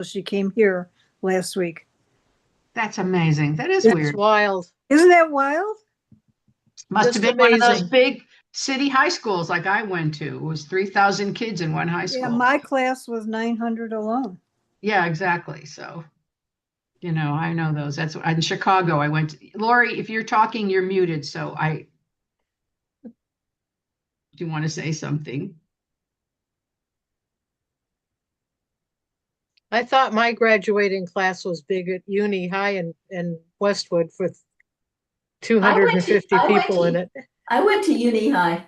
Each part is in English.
She came here last week. That's amazing. That is It's weird. wild. Isn't that wild? Must Just have been one of those amazing. big city high schools like I went to. It was 3,000 kids in one high Yeah, school. my class was 900 alone. Yeah, exactly. So, I know those. That's in Chicago. I went to, Lori, if you're talking, you're muted. So do you want to say something? I thought my graduating class was big at Uni High in Westwood with I went to 250 I went people in to it. I went to Uni High.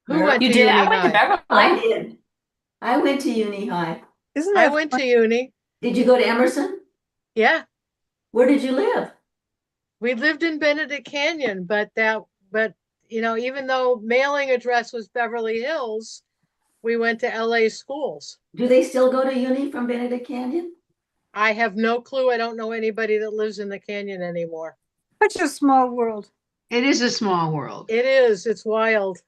Who went You to did? Uni I went to High? Beverly. I did. I went to Uni High. Isn't I that went fun? to Uni. Did you go to Emerson? Yeah, Where did you live? we lived in Benedict Canyon, but even though mailing address was Beverly Hills, we went to LA schools. Do they still go to Uni from Benedict Canyon? I have no clue. I don't know anybody that lives in the canyon anymore. Such a small world. It is a small world. It is. It's wild.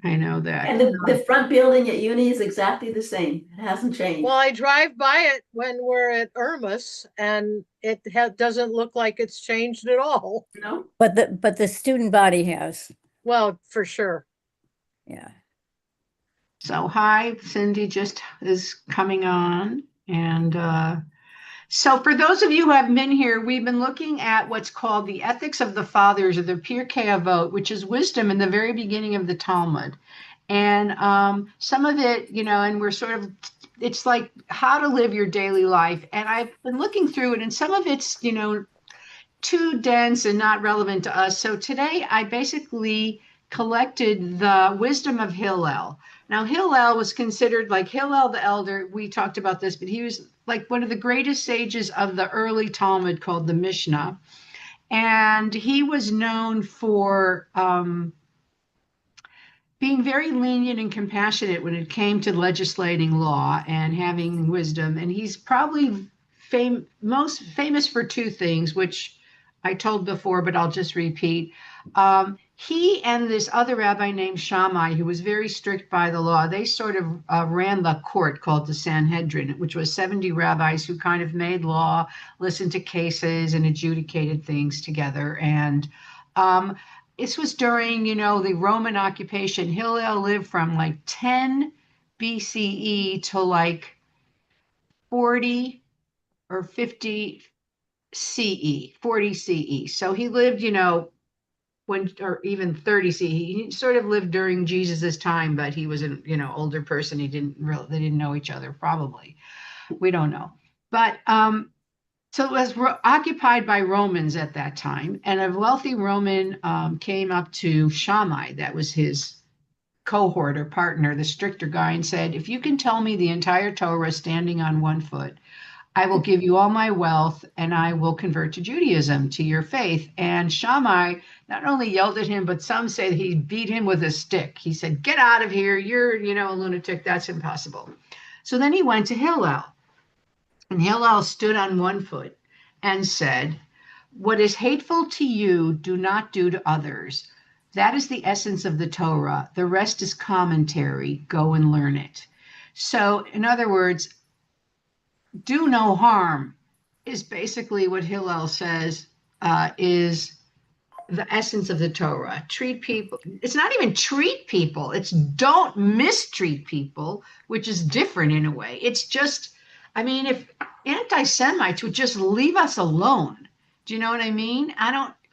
I know that. And the front building at Uni is exactly the same. It hasn't changed. Well, I drive by it when we're at Irmus, and it doesn't look like it's changed at all. No? But the student body has, Well, for sure. yeah. So hi, Cindy just is coming on. And so for those of you who have been here, we've been looking at what's called the ethics of the fathers, or the Pirkei Avot, which is wisdom in the very beginning of the Talmud. And some of it, and we're sort of, it's like how to live your daily life. And I've been looking through it, and some of it's, too dense and not relevant to us. So today I basically collected the wisdom of Hillel. Now, Hillel was considered, like Hillel the elder, we talked about this, but he was like one of the greatest sages of the early Talmud, called the Mishnah. And he was known for being very lenient and compassionate when it came to legislating law and having wisdom. And he's probably most famous for two things, which I told before, but I'll just repeat. He and this other rabbi named Shammai, who was very strict by the law, they sort of ran the court called the Sanhedrin, which was 70 rabbis who kind of made law, listened to cases, and adjudicated things together. And this was during, the Roman occupation. Hillel lived from like 10 BCE to like 40 or 50 CE, 40 CE. So he lived, or even 30 CE. He sort of lived during Jesus's time, but he was an, older person. They didn't know each other, probably. We don't know. But so it was occupied by Romans at that time, and a wealthy Roman came up to Shammai, that was his cohort or partner, the stricter guy, and said, if you can tell me the entire Torah standing on one foot, I will give you all my wealth and I will convert to Judaism, to your faith. And Shammai not only yelled at him, but some say that he beat him with a stick. He said, get out of here. You're, a lunatic. That's impossible. So then he went to Hillel. And Hillel stood on one foot and said, what is hateful to you, do not do to others. That is the essence of the Torah. The rest is commentary. Go and learn it. So, in other words, do no harm is basically what Hillel says is the essence of the Torah. Treat people. It's not even treat people. It's don't mistreat people, which is different in a way. It's just, if anti-Semites would just leave us alone, do you know what I mean?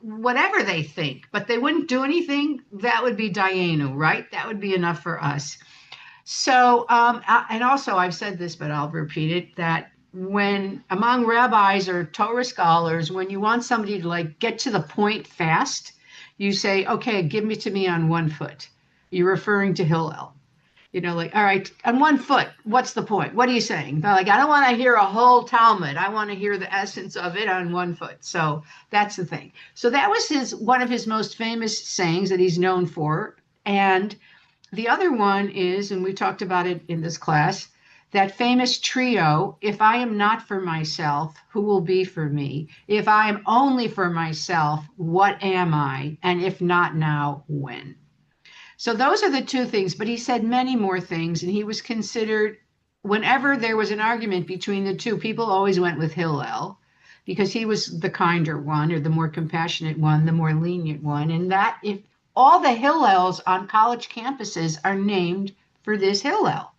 Whatever they think, but they wouldn't do anything, that would be Dayenu, right? That would be enough for us. So, and also I've said this, but I'll repeat it, that when among rabbis or Torah scholars, when you want somebody to get to the point fast, you say, okay, give it to me on one foot. You're referring to Hillel. All right, on one foot, what's the point? What are you saying? They're like, I don't want to hear a whole Talmud. I want to hear the essence of it on one foot. So that's the thing. So that was one of his most famous sayings that he's known for. And the other one is, and we talked about it in this class, that famous trio, if I am not for myself, who will be for me? If I am only for myself, what am I? And if not now, when? So those are the two things, but he said many more things, and he was considered whenever there was an argument between the two, people always went with Hillel because he was the kinder one or the more compassionate one, the more lenient one. And that if all the Hillels on college campuses are named for this Hillel.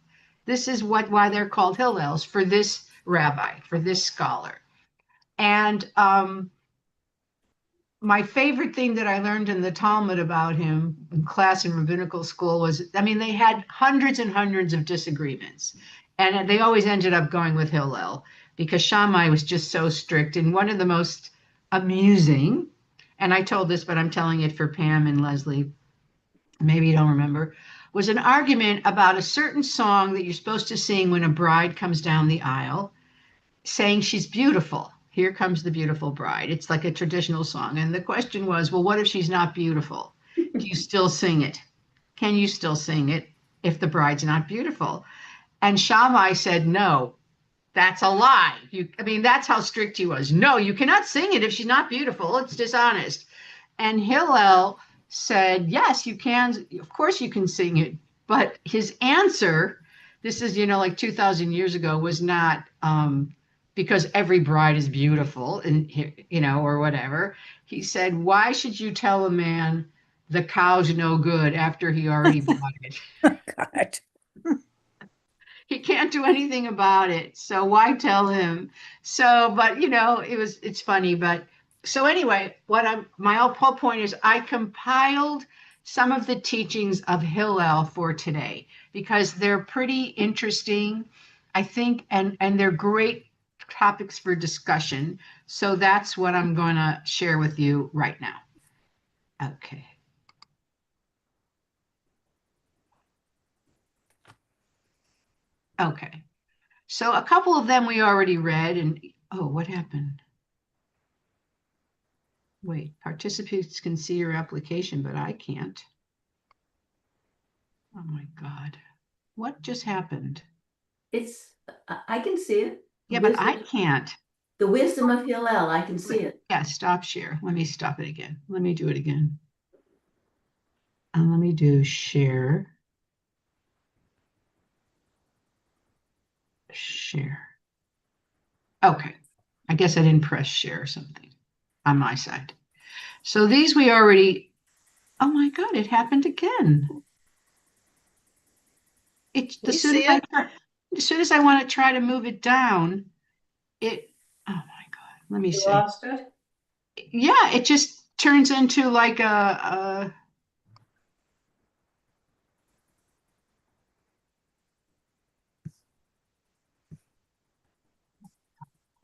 This is why they're called Hillels, for this rabbi, for this scholar. And my favorite thing that I learned in the Talmud about him in class in rabbinical school was, I mean, they had hundreds and hundreds of disagreements. And they always ended up going with Hillel because Shammai was just so strict. And one of the most amusing, and I told this, but I'm telling it for Pam and Leslie, maybe you don't remember, was an argument about a certain song that you're supposed to sing when a bride comes down the aisle, saying she's beautiful. Here comes the beautiful bride. It's like a traditional song. And the question was, well, what if she's not beautiful? Do you still sing it? Can you still sing it if the bride's not beautiful? And Shammai said, no, that's a lie. That's how strict he was. No, you cannot sing it if she's not beautiful. It's dishonest. And Hillel said, yes, you can. Of course you can sing it. But his answer, this is, like 2,000 years ago, was not because every bride is beautiful and, or whatever. He said, why should you tell a man the cow's no good after he already bought it? God. He can't do anything about it. So why tell him? So, but it's funny. But so anyway, my whole point is I compiled some of the teachings of Hillel for today because they're pretty interesting, I think, and they're great topics for discussion. So that's what I'm going to share with you right now. Okay. Okay. So a couple of them we already read, and oh, what happened? Wait, participants can see your application, but I can't. Oh my God. What just happened? I can see it. Yeah, but I can't. The wisdom of Hillel, I can see it. Yeah, stop share. Let me stop it again. Let me do it again. And let me do share. Share. Okay. I guess I didn't press share or something on my side. So these we already, oh my God, it happened again. As soon as I want to try to move it down, oh my God, let me see. Lost it? Yeah, it just turns into like a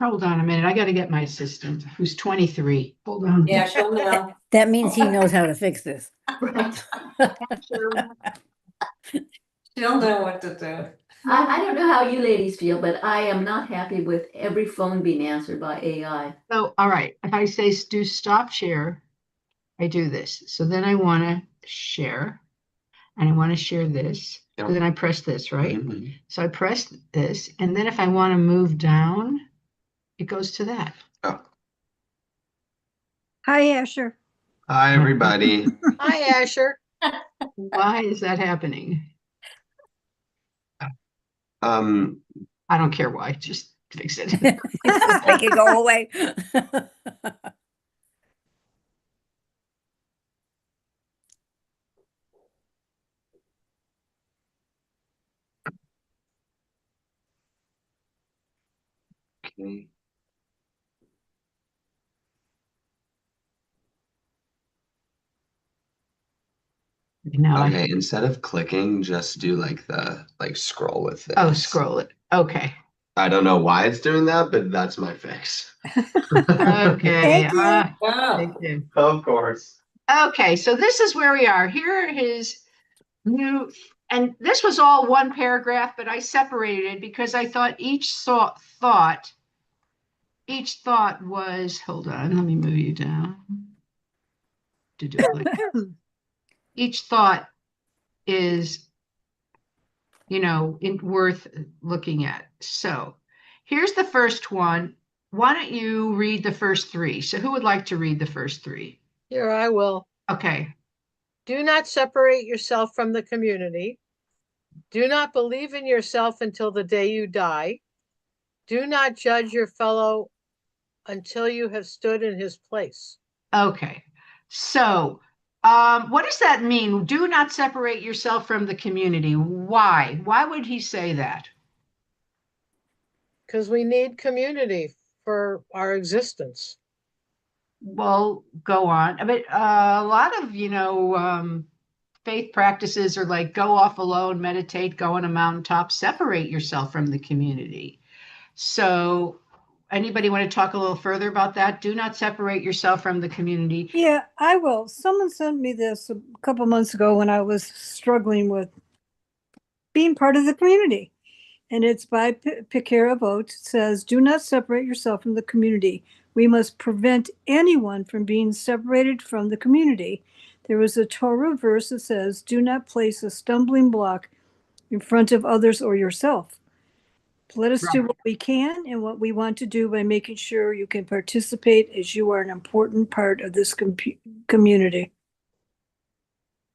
hold on a minute. I got to get my assistant who's 23. Hold on. Yeah, she'll know. That means he knows how to fix this. Right. She'll know what to do. I don't know how you ladies feel, but I am not happy with every phone being answered by AI. So, all right. If I say do stop share, I do this. So then I want to share and I want to share this. Yep. So then I press this, right? Mhm. So I press this. And then if I want to move down, it goes to that. Oh. Hi, Asher. Hi, everybody. Hi, Asher. Why is that happening? I don't care why. Just fix it. Just make it go away. Okay. Now Okay, instead of clicking, just do like scroll with this. oh, scroll it. Okay. I don't know why it's doing that, but that's my fix. Okay. Thank you. Thank you. Of course. Okay, so this is where we are. Here is new, and this was all one paragraph, but I separated it because I thought each thought was, hold on, let me move you down. To do it like that. Each thought is, worth looking at. So here's the first one. Why don't you read the first three? So who would like to read the first three? Here I will. Okay. Do not separate yourself from the community. Do not believe in yourself until the day you die. Do not judge your fellow until you have stood in his place. Okay. So, what does that mean? Do not separate yourself from the community. Why? Why would he say that? Because we need community for our existence. Well, go on. I mean, a lot of, faith practices are like go off alone, meditate, go on a mountaintop, separate yourself from the community. So, anybody want to talk a little further about that? Do not separate yourself from the community. Yeah, I will. Someone sent me this a couple months ago when I was struggling with being part of the community. And it's by Piquet Vote. It says, do not separate yourself from the community. We must prevent anyone from being separated from the community. There is a Torah verse that says, do not place a stumbling block in front of others or yourself. Let us do what we can and what we want to do by making sure you can participate as you are an important part of this community.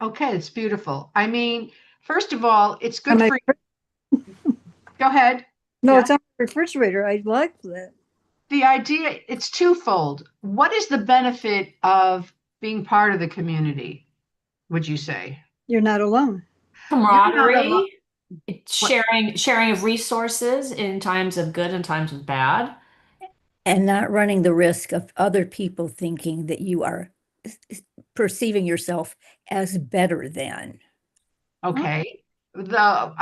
Okay, it's beautiful. I mean, first of all, it's good Am I- for you. Go ahead. No, Yeah. it's on the refrigerator. I like that. The idea, it's twofold. What is the benefit of being part of the community, would you say? You're not alone. Camaraderie, What- sharing of resources in times of good and times of bad. And not running the risk of other people thinking that you are perceiving yourself as better than. Okay. Merle,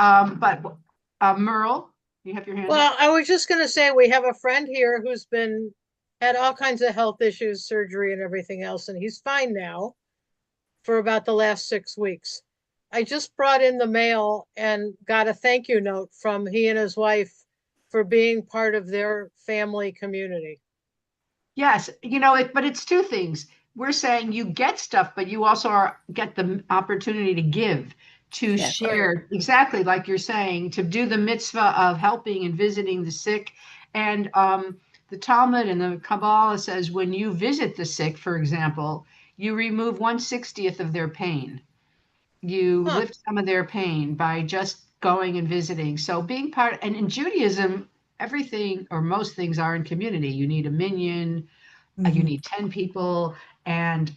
you have your hand up? Well, I was just going to say we have a friend here who's been had all kinds of health issues, surgery, and everything else, and he's fine now for about the last 6 weeks. I just brought in the mail and got a thank you note from he and his wife for being part of their family community. Yes, but it's two things. We're saying you get stuff, but you also get the opportunity to give, to Yeah. share, exactly like you're saying, to do the mitzvah of helping and visiting the sick. And the Talmud and the Kabbalah says when you visit the sick, for example, you remove 1/60th of their pain. You lift some of their pain by just going and visiting. So being part, and in Judaism, everything or most things are in community. You need a minyan, you need 10 people. And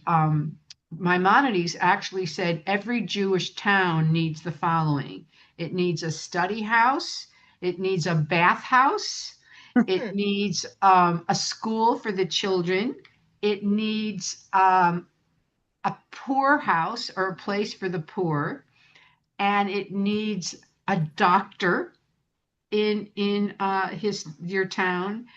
Maimonides actually said every Jewish town needs the following. It needs a study house. It needs a bathhouse. It needs a school for the children. It needs a poorhouse or a place for the poor. And it needs a doctor in your town,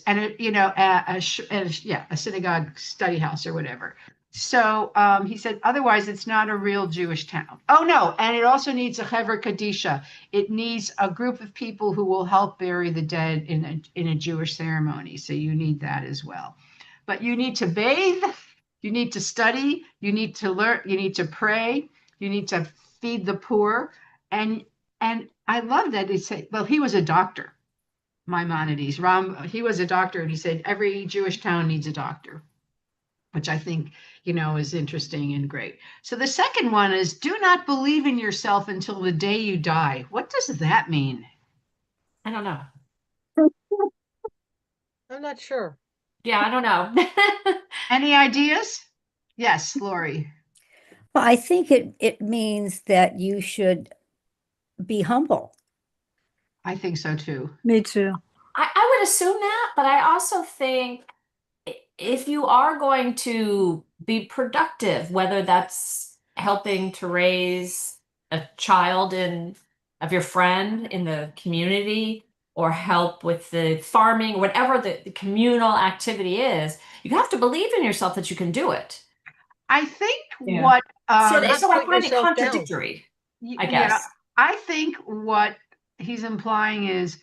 and a synagogue study house or whatever. So he said, otherwise it's not a real Jewish town. Oh no, and it also needs a Hever Kadisha. It needs a group of people who will help bury the dead in a Jewish ceremony. So you need that as well. But you need to bathe, you need to study, you need to learn, you need to pray, you need to feed the poor, and I love that he said, well, he was a doctor, Maimonides. He was a doctor, and he said every Jewish town needs a doctor, which I think, is interesting and great. So the second one is do not believe in yourself until the day you die. What does that mean? I don't know. I'm not sure. Yeah, I don't know. Any ideas? Yes, Lori. Well, I think it means that you should be humble. I think so too. Me too. I would assume that, but I also think if you are going to be productive, whether that's helping to raise a child of your friend in the community or help with the farming, whatever the communal activity is, you have to believe in yourself that you can do it. I think Yeah. what So not I put find it yourself down. contradictory, I yeah, guess. I think what he's implying is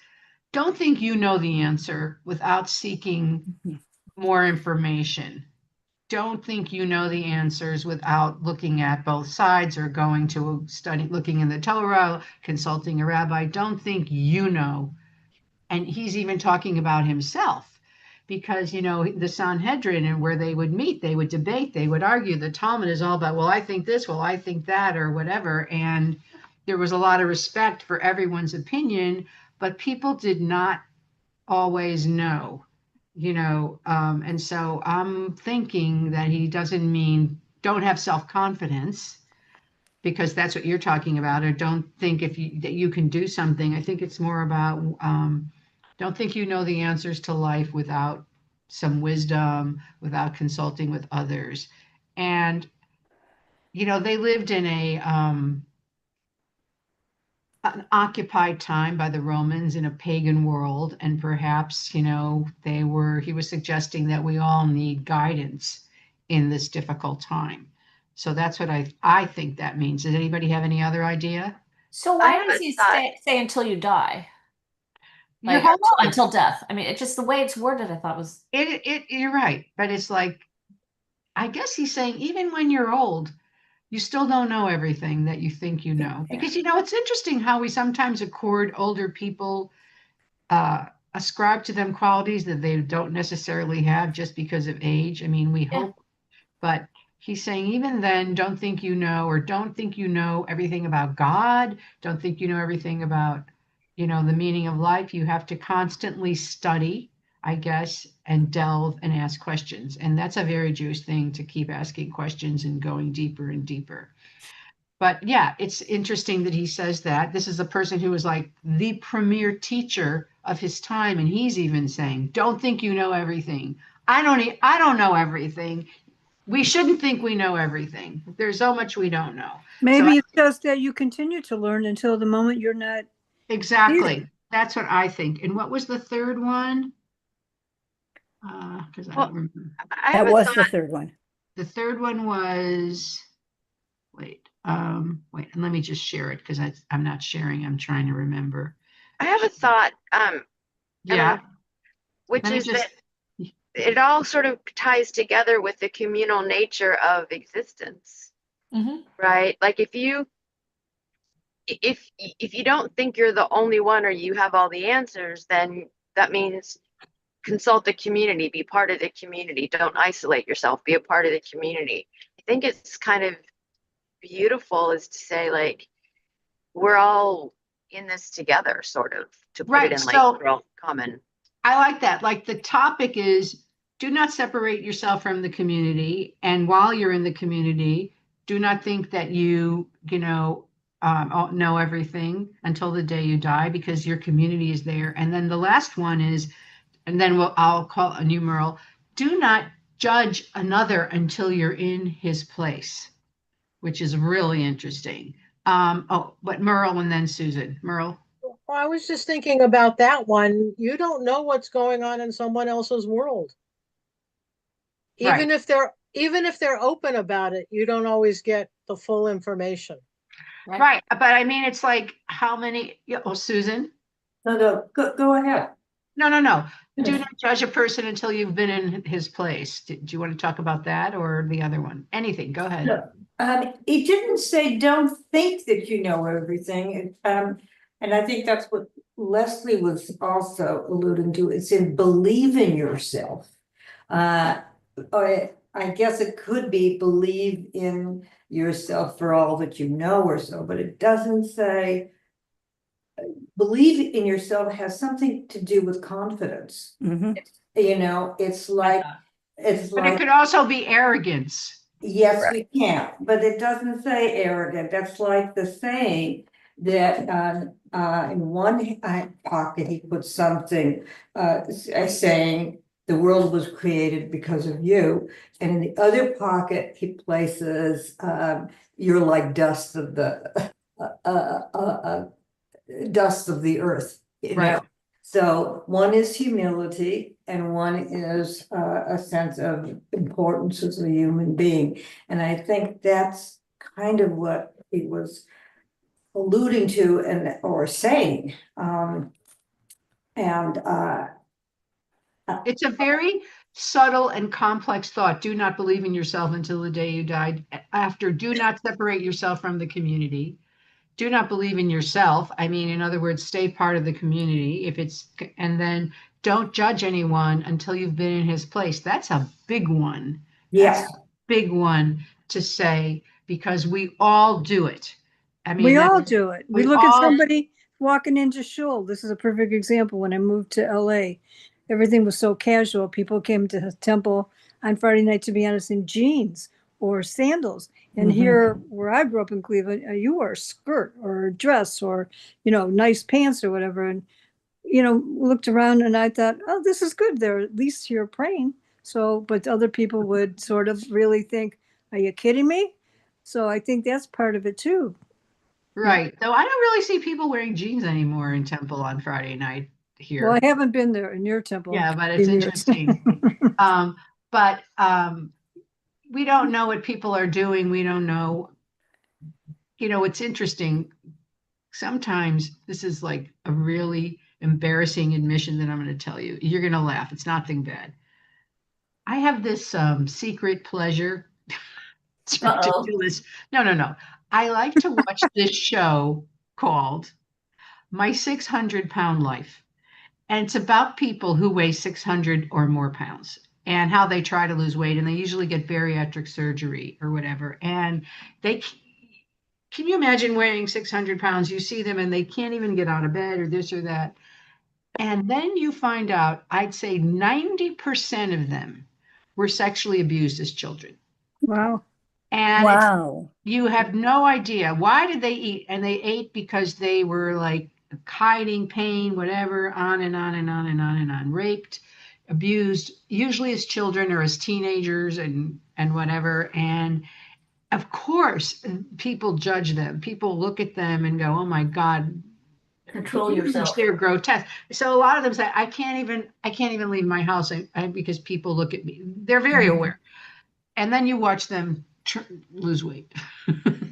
don't think you know the answer without seeking more information. Don't think you know the answers without looking at both sides or going to study, looking in the Torah, consulting a rabbi. Don't think you know. And he's even talking about himself because, the Sanhedrin and where they would meet, they would debate, they would argue. The Talmud is all about, well, I think this, well, I think that, or whatever. And there was a lot of respect for everyone's opinion, but people did not always know, and so I'm thinking that he doesn't mean don't have self-confidence, because that's what you're talking about, or don't think that you can do something. I think it's more about don't think you know the answers to life without some wisdom, without consulting with others. And they lived in an occupied time by the Romans in a pagan world, and perhaps he was suggesting that we all need guidance in this difficult time. So that's what I think that means. Does anybody have any other idea? So I why have does a he thought. say until you die? Your Like whole life. until death. I mean, it just the way it's worded, I thought was You're right, but it's like, I guess he's saying even when you're old, you still don't know everything that you think you know. Because it's interesting how we sometimes accord older people, ascribe to them qualities that they don't necessarily have just because of age. I mean, we Yeah. hope, but he's saying even then, don't think you know, or don't think you know everything about God. Don't think you know everything about, the meaning of life. You have to constantly study, I guess, and delve and ask questions. And that's a very Jewish thing, to keep asking questions and going deeper and deeper. But yeah, it's interesting that he says that. This is a person who was like the premier teacher of his time, and he's even saying, "Don't think you know everything. I don't know everything. We shouldn't think we know everything. There's so much we don't know." Maybe it's just that you continue to learn until the moment you're not. Exactly. That's what I think. And what was the third one? Because I don't remember. I That have a was the thought. third one. The third one was, wait, and let me just share it, because I'm not sharing. I'm trying to remember. I have a thought. Yeah. Which Let me is just, that it all sort of ties together with the communal nature of existence, Mhm. right? Like if you don't think you're the only one or you have all the answers, then that means consult the community, be part of the community, don't isolate yourself, be a part of the community. I think it's kind of beautiful is to say, like, we're all in this together, sort of, to put Right, it in like so- real common. I like that. Like, the topic is, do not separate yourself from the community. And while you're in the community, do not think that you know everything until the day you die, because your community is there. And then the last one is, and then I'll call a numeral, do not judge another until you're in his place, which is really interesting. But Merle and then Susan. Merle. Well, I was just thinking about that one. You don't know what's going on in someone else's world. Even Right. if they're open about it, you don't always get the full information. Right. But I mean, it's like how many, Susan? No, go ahead. No. Do not judge a person until you've been in his place. Do you want to talk about that or the other one? Anything, go ahead. No, it didn't say don't think that you know everything. And I think that's what Leslie was also alluding to. It's in believe in yourself. I guess it could be believe in yourself for all that you know or so, but it doesn't say believe in yourself has something to do with confidence. Mhm. It's like, But it could also be arrogance. yes, we can, but it doesn't say arrogant. That's like the saying that in one pocket he put something saying the world was created because of you, and in the other pocket he places you're like dust of the dust of the earth. Right. So one is humility and one is a sense of importance as a human being. And I think that's kind of what he was alluding to or saying. It's a very subtle and complex thought. Do not believe in yourself until the day you died. After, do not separate yourself from the community. Do not believe in yourself. I mean, in other words, stay part of the community. And then don't judge anyone until you've been in his place. That's a big one. Yes. That's a big one to say, because we all do it. I mean, We all do it. We we look at all- somebody walking into shul. This is a perfect example. When I moved to LA, everything was so casual. People came to the temple on Friday night, to be honest, in jeans or sandals. And Mhm. here, where I grew up in Cleveland, you wore a skirt or a dress or, nice pants or whatever. And, looked around and I thought, oh, this is good. They're at least here praying. So, but other people would sort of really think, are you kidding me? So I think that's part of it too. Right. Though I don't really see people wearing jeans anymore in temple on Friday night here. Well, I haven't been there in your temple. Yeah, but it's in years. interesting. But we don't know what people are doing. We don't know. It's interesting. Sometimes this is like a really embarrassing admission that I'm going to tell you. You're going to laugh. It's nothing bad. I have this secret pleasure. It's Uh-oh. ridiculous. No. I like to watch this show called My 600-Pound Life. And it's about people who weigh 600 or more pounds and how they try to lose weight. And they usually get bariatric surgery or whatever. And can you imagine weighing 600 pounds? You see them and they can't even get out of bed or this or that. And then you find out, I'd say 90% of them were sexually abused as children. Wow. And Wow. you have no idea. Why did they eat? And they ate because they were like hiding pain, whatever, on and on and on and on and on. Raped, abused, usually as children or as teenagers and whatever. And of course, people judge them. People look at them and go, oh my God, Control yourself. they're grotesque. So a lot of them say, I can't even leave my house because people look at me. They're very Mhm. aware. And then you watch them lose weight.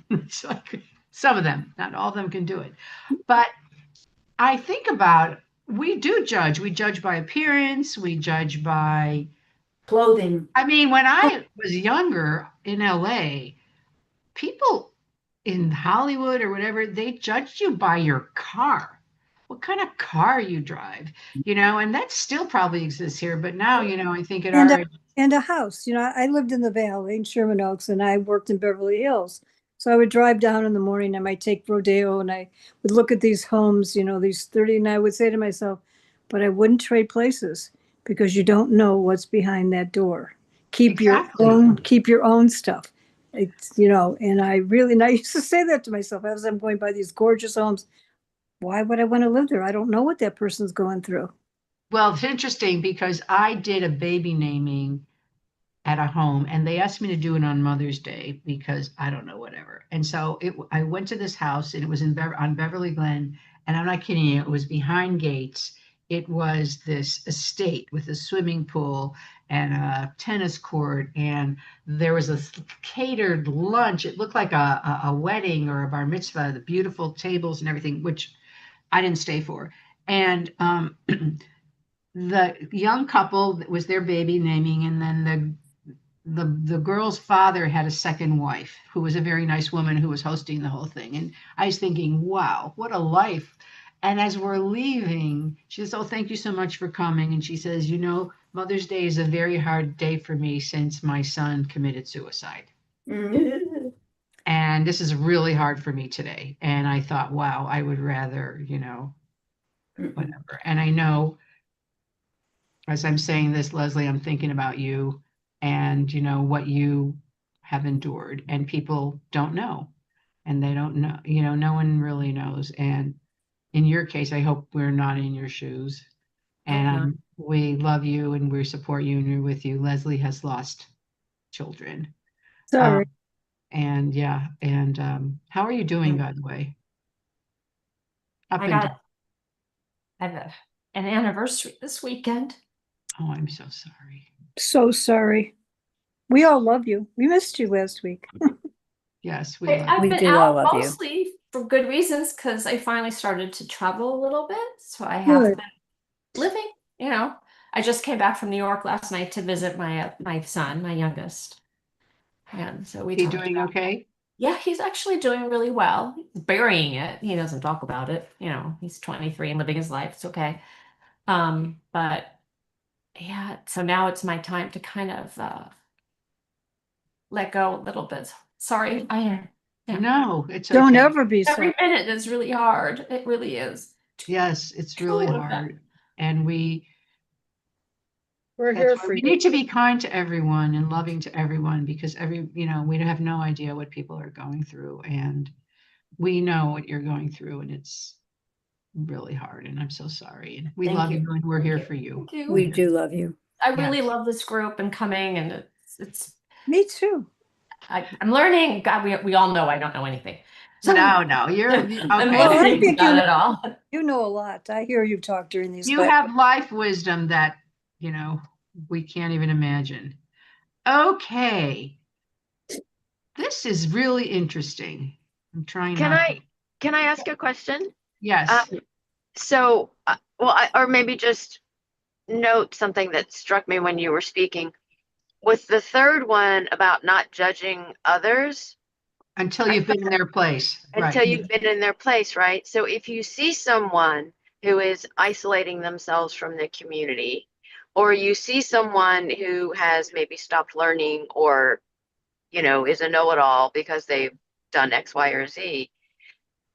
It's like some of them, not all of them can do it. But I think about, we do judge. We judge by appearance. We judge by, Clothing. I mean, when I was younger in LA, people in Hollywood or whatever, they judged you by your car. What kind of car you drive, and that still probably exists here. But now, I think at And our a, and a house. I lived in the Valley in Sherman Oaks and I worked in Beverly Hills. So I would drive down in the morning. I might take Rodeo and I would look at these homes, these 30, and I would say to myself, but I wouldn't trade places because you don't know what's behind that door. Keep Exactly. keep your own stuff. It's, and I used to say that to myself as I'm going by these gorgeous homes. Why would I want to live there? I don't know what that person's going through. Well, it's interesting because I did a baby naming at a home and they asked me to do it on Mother's Day because I don't know, whatever. And so I went to this house and it was on Beverly Glen. And I'm not kidding you, it was behind gates. It was this estate with a swimming pool and a tennis court. And there was a catered lunch. It looked like a wedding or a bar mitzvah, the beautiful tables and everything, which I didn't stay for. And the young couple was their baby naming, and then the girl's father had a second wife who was a very nice woman who was hosting the whole thing. And I was thinking, wow, what a life. And as we're leaving, she says, oh, thank you so much for coming. And she says, Mother's Day is a very hard day for me since my son committed suicide. Mhm. And this is really hard for me today. And I thought, wow, I would rather, whatever. And I know as I'm saying this, Leslie, I'm thinking about you and what you have endured, and people don't know, and they don't know, no one really knows. And in your case, I hope we're not in your shoes. And we love you and we support you and we're with you. Leslie has lost children. Sorry. And yeah, and how are you doing, by the way? Up I and got down. I have an anniversary this weekend. Oh, I'm so sorry. So sorry. We all love you. We missed you last week. Yes, we love I've We been do all out love you. mostly for good reasons because I finally started to travel a little bit. So I have Good. been living, I just came back from New York last night to visit my son, my youngest. And so we you. He talked doing about, okay? yeah, he's actually doing really well. He's burying it. He doesn't talk about it. He's 23 and living his life. It's okay. But yeah, so now it's my time to kind of let go a little bit. Sorry, Yeah. No, it's Don't okay. ever be Every sorry. minute is really hard. It really is. Yes, it's really Two of them. hard. And We're that's here why for we you. need to be kind to everyone and loving to everyone, because we have no idea what people are going through, and we know what you're going through, and it's really hard, and I'm so sorry. And we Thank love you. you, and we're Thank here you. for you. Thank you. We do love you. I really Yes. love this group and coming, and it's Me too. I'm learning. God, we all know I don't know anything. So No, you're I'm okay. Well, I learning think about it all. You know a lot. I hear you talk during these. You have life wisdom that, we can't even imagine. Okay. This is really interesting. I'm trying Can not I can I ask a question? Yes. So, or maybe just note something that struck me when you were speaking. With the third one about not judging others Until you've been in their place. until Right. you've been in their place, right? So if you see someone who is isolating themselves from the community, or you see someone who has maybe stopped learning or, is a know-it-all because they've done X, Y, or Z,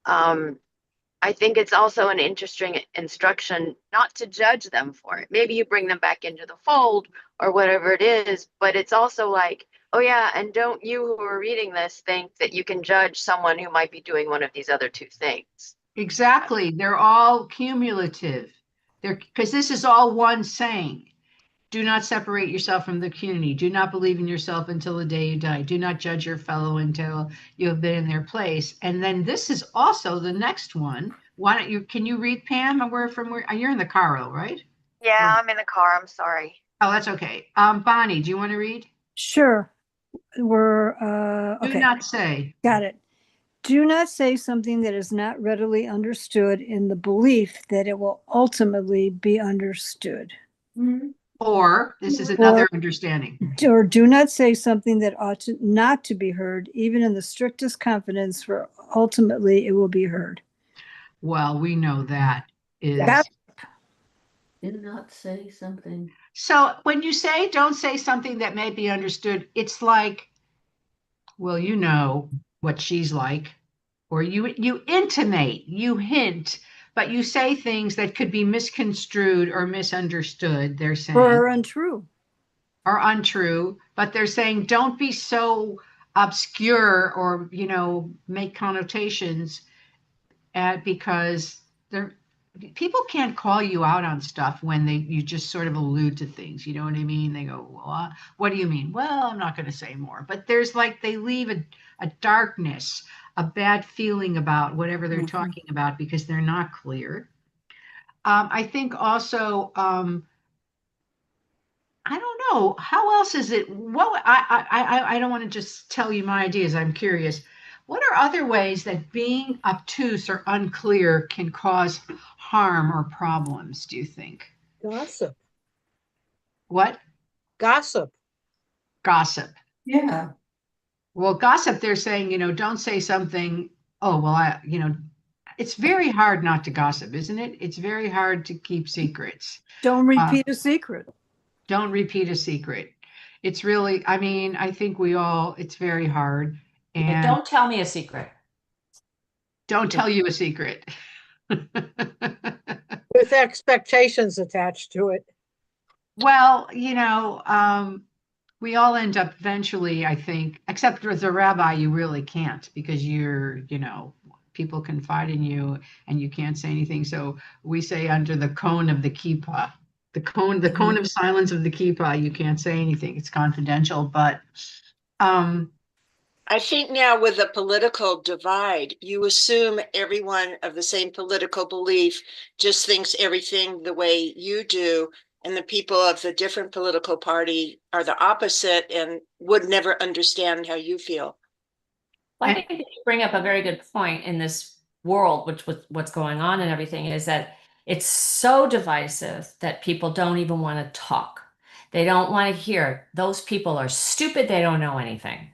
I think it's also an interesting instruction not to judge them for it. Maybe you bring them back into the fold or whatever it is, but it's also like, oh yeah, and don't you who are reading this think that you can judge someone who might be doing one of these other two things? Exactly. They're all cumulative. Because this is all one saying. Do not separate yourself from the community. Do not believe in yourself until the day you die. Do not judge your fellow until you have been in their place. And then this is also the next one. Why don't you, can you read, Pam? Where you're in the car, right? Yeah, I'm in the car. I'm sorry. Oh, that's okay. Bonnie, do you want to read? Sure. We're Do okay. not say. Got it. Do not say something that is not readily understood in the belief that it will ultimately be understood. Or this is another understanding. Or do not say something that ought not to be heard, even in the strictest confidence, for ultimately it will be heard. Well, we know that is. That- Did not say something. So when you say don't say something that may be understood, it's like, well, you know what she's like, or you intimate, you hint, but you say things that could be misconstrued or misunderstood, they're saying. Or untrue. Or untrue, but they're saying don't be so obscure or, make connotations because people can't call you out on stuff when you just sort of allude to things. You know what I mean? They go, well, what do you mean? Well, I'm not going to say more. But there's they leave a darkness, a bad feeling about whatever they're talking about because they're not clear. I think also, I don't know, how else is it? What I don't want to just tell you my ideas. I'm curious. What are other ways that being obtuse or unclear can cause harm or problems, do you think? Gossip. What? Gossip. Gossip. Yeah. Well, gossip, they're saying, don't say something. Oh, well, it's very hard not to gossip, isn't it? It's very hard to keep secrets. Don't repeat a secret. Don't repeat a secret. It's really, I think it's very hard. And Don't tell me a secret. don't tell you a secret. With expectations attached to it. Well, we all end up eventually, I think, except with a rabbi, you really can't because people confide in you and you can't say anything. So we say under the cone of the kippah, the cone of silence of the kippah, you can't say anything. It's confidential, but I think now with the political divide, you assume everyone of the same political belief just thinks everything the way you do, and the people of the different political party are the opposite and would never understand how you feel. Well, I think you bring up a very good point in this world, which with what's going on and everything, is that it's so divisive that people don't even want to talk. They don't want to hear. Those people are stupid. They don't know anything.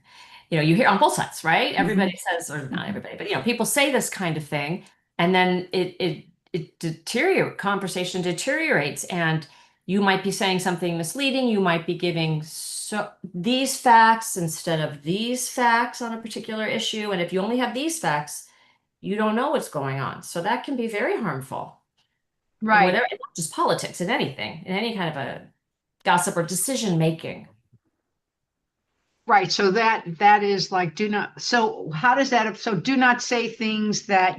You hear on both sides, right? Everybody says, or not everybody, but people say this kind of thing, and then it conversation deteriorates, and you might be saying something misleading. You might be giving these facts instead of these facts on a particular issue. And if you only have these facts, you don't know what's going on. So that can be very harmful. Right. Whatever, not just politics, in anything, in any kind of a gossip or decision making. Right. So that is like, do not. So how does that? So do not say things that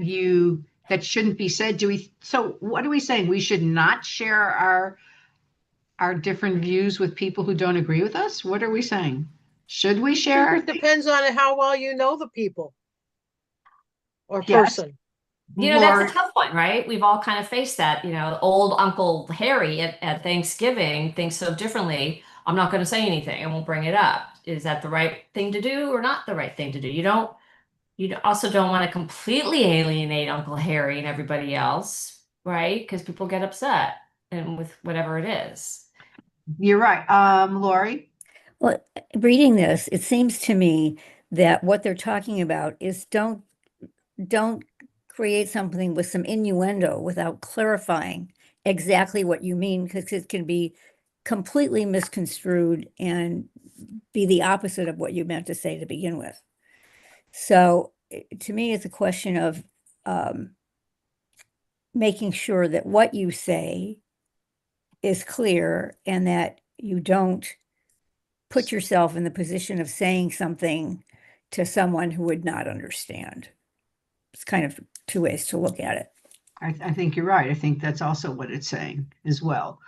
shouldn't be said. So what are we saying? We should not share our different views with people who don't agree with us? What are we saying? Should we share our It depends on how well you know the people or Yes. person. That's a tough one, right? We've all kind of faced that. Old Uncle Harry at Thanksgiving thinks so differently. I'm not going to say anything. I won't bring it up. Is that the right thing to do or not the right thing to do? You also don't want to completely alienate Uncle Harry and everybody else, right? Because people get upset and with whatever it is. You're right. Lori? Well, reading this, it seems to me that what they're talking about is don't create something with some innuendo without clarifying exactly what you mean, because it can be completely misconstrued and be the opposite of what you meant to say to begin with. So to me, it's a question of making sure that what you say is clear and that you don't put yourself in the position of saying something to someone who would not understand. It's kind of two ways to look at it. I think you're right. I think that's also what it's saying as well.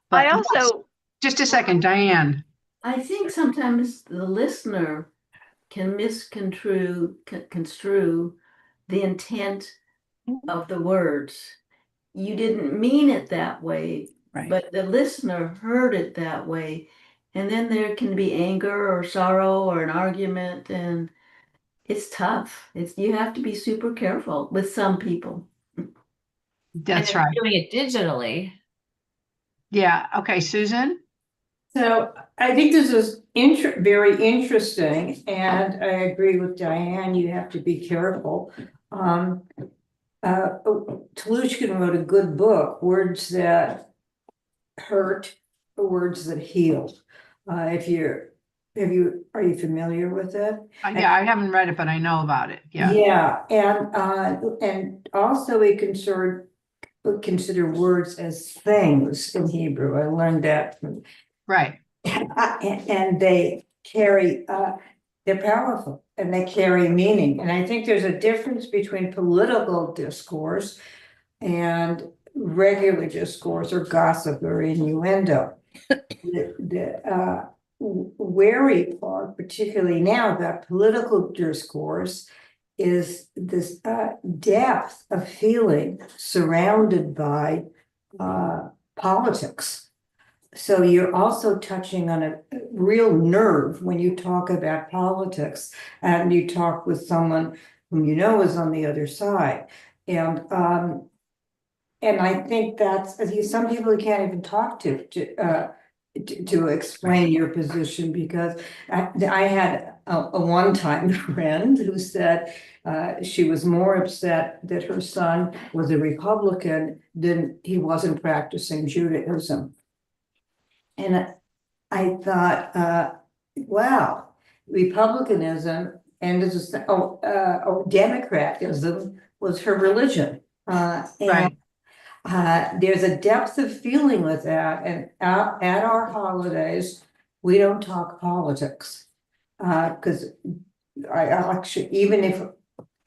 But I also, just a second, Diane. I think sometimes the listener can construe the intent of the words. You didn't mean it that way, Right. but the listener heard it that way. And then there can be anger or sorrow or an argument, and it's tough. You have to be super careful with some people. That's And if right. you're doing it digitally. Yeah. Okay, Susan? So I think this is very interesting, and I agree with Diane, you have to be careful. Tolushkin wrote a good book, Words That Hurt, Words That Heal. Are you familiar with it? Yeah, I haven't read it, but I know about it. Yeah. Yeah, and also we consider words as things in Hebrew. I learned that from Right. and they carry, they're powerful and they carry meaning. And I think there's a difference between political discourse and regular discourse or gossip or innuendo. The wary part, particularly now, about political discourse is this depth of feeling surrounded by politics. So you're also touching on a real nerve when you talk about politics and you talk with someone whom you know is on the other side. And I think that's, some people you can't even talk to explain your position, because I had a one-time friend who said she was more upset that her son was a Republican than he wasn't practicing Judaism. And I thought, wow, Republicanism and Democratism was her religion. Right. There's a depth of feeling with that. And at our holidays, we don't talk politics. Because I actually, even if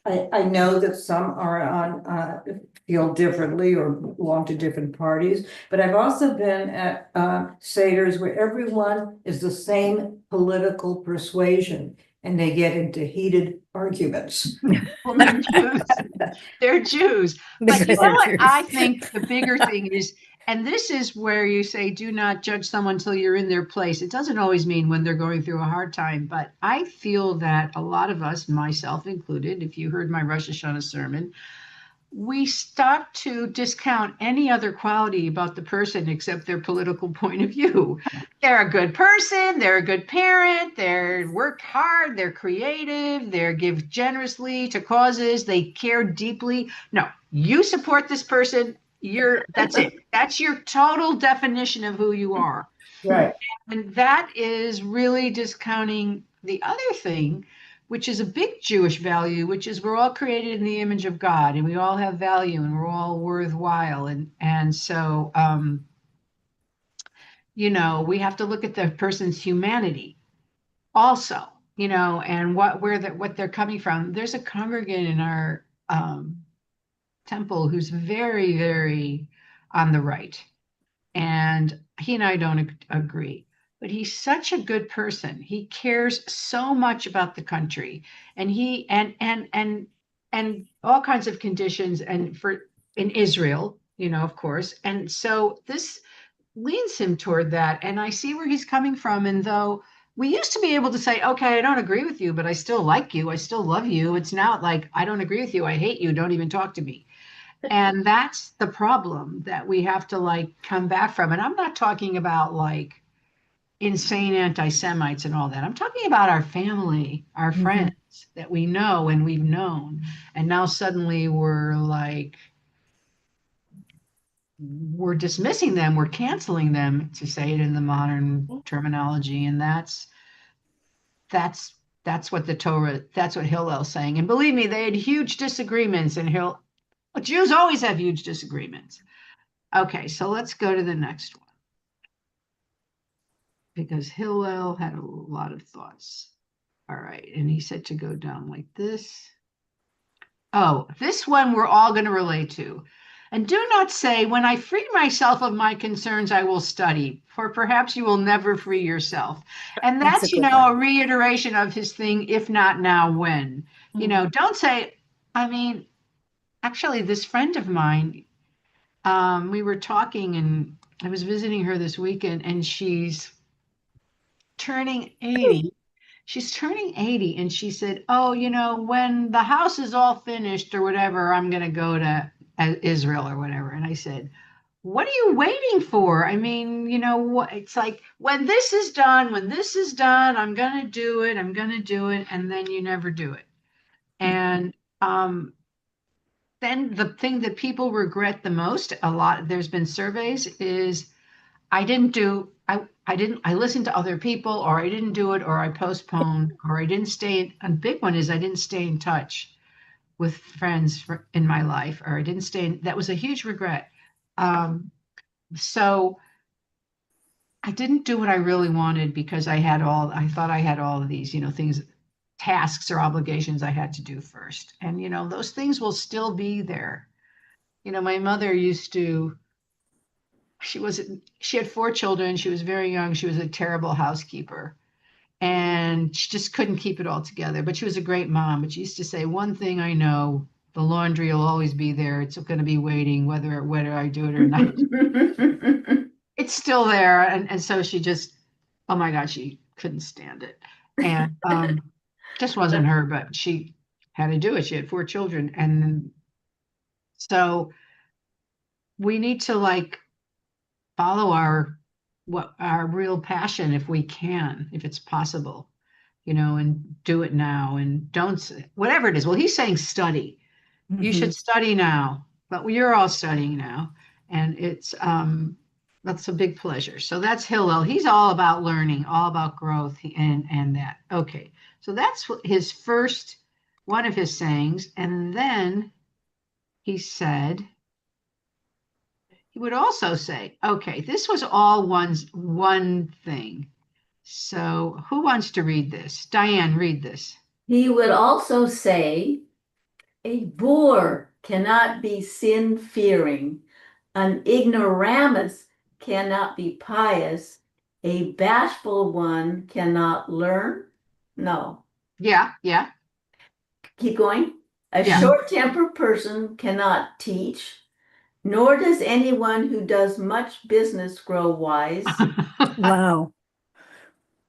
I know that some are on feel differently or belong to different parties, but I've also been at seders where everyone is the same political persuasion and they get into heated arguments. Well, they're Jews. They're Jews. But you know what? I think the bigger thing is, and this is where you say, do not judge someone till you're in their place. It doesn't always mean when they're going through a hard time, but I feel that a lot of us, myself included, if you heard my Rosh Hashanah sermon, we start to discount any other quality about the person except their political point of view. They're a good person, they're a good parent, they work hard, they're creative, they give generously to causes, they care deeply. No, you support this person, That's it. That's your total definition of who you are. Right. And that is really discounting the other thing, which is a big Jewish value, which is we're all created in the image of God and we all have value and we're all worthwhile. And so we have to look at the person's humanity also, and what they're coming from. There's a congregant in our temple who's very, very on the right. And he and I don't agree, but he's such a good person. He cares so much about the country, and he and all kinds of conditions, and for in Israel, of course. And so this leans him toward that, and I see where he's coming from. And though we used to be able to say, okay, I don't agree with you, but I still like you, I still love you. It's now like, I don't agree with you, I hate you, don't even talk to me. And that's the problem that we have to come back from. And I'm not talking about insane anti-Semites and all that. I'm talking about our family, our friends that we know and we've known. And now suddenly we're dismissing them, we're canceling them, to say it in the modern terminology. And that's what the Torah, that's what Hillel's saying. And believe me, they had huge disagreements, and Jews always have huge disagreements. Okay, so let's go to the next one, because Hillel had a lot of thoughts. All right, and he said to go down like this. Oh, this one we're all going to relate to. And do not say, when I free myself of my concerns, I will study, for perhaps you will never free yourself. And That's a that's, good a one. reiteration of his thing, if not now, when. Don't say, actually, this friend of mine, we were talking, and I was visiting her this weekend, and she's turning 80. She's turning 80, and she said, oh, when the house is all finished or whatever, I'm going to go to Israel or whatever. And I said, what are you waiting for? What it's like, when this is done, I'm going to do it. And then you never do it. And then the thing that people regret the most, there's been surveys, is I listened to other people, or I didn't do it, or I postponed, or I didn't stay. A big one is I didn't stay in touch with friends in my life, or I didn't stay in, that was a huge regret. So I didn't do what I really wanted, because I thought I had all of these, things, tasks or obligations I had to do first. And, those things will still be there. My mother she had 4 children. She was very young. She was a terrible housekeeper, and she just couldn't keep it all together. But she was a great mom. But she used to say, one thing I know, the laundry will always be there. It's going to be waiting, whether I do it or not. It's still there. And so she just, oh my God, she couldn't stand it. And just wasn't her, but she had to do it. She had 4 children. And so we need to follow our real passion, if we can, if it's possible, and do it now. And don't, whatever it is. Well, he's saying study. You should study now, but you're all studying now, and that's a big pleasure. So that's Hillel. He's all about learning, all about growth, and that. Okay, so that's his first one of his sayings. And then he said, he would also say, okay, this was all one thing. So who wants to read this? Diane, read this. He would also say, a boor cannot be sin-fearing, an ignoramus cannot be pious, a bashful one cannot learn. No. Yeah. Keep going. A Yeah. short-tempered person cannot teach, nor does anyone who does much business grow wise. Wow.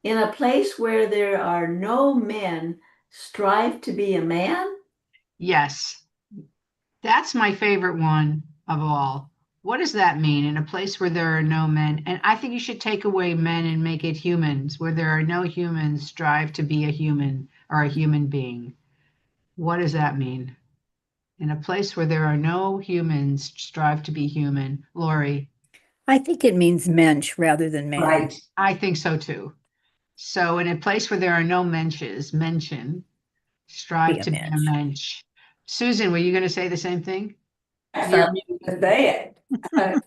In a place where there are no men, strive to be a man. Yes. That's my favorite one of all. What does that mean? In a place where there are no men? And I think you should take away men and make it humans. Where there are no humans, strive to be a human, or a human being. What does that mean? In a place where there are no humans, strive to be human. Lori, I think it means mensch rather than man. Right. I think so too. So in a place where there are no strive Be a to be a mensch. mensch. Susan, were you going to say the same thing? I You're thought you would say it.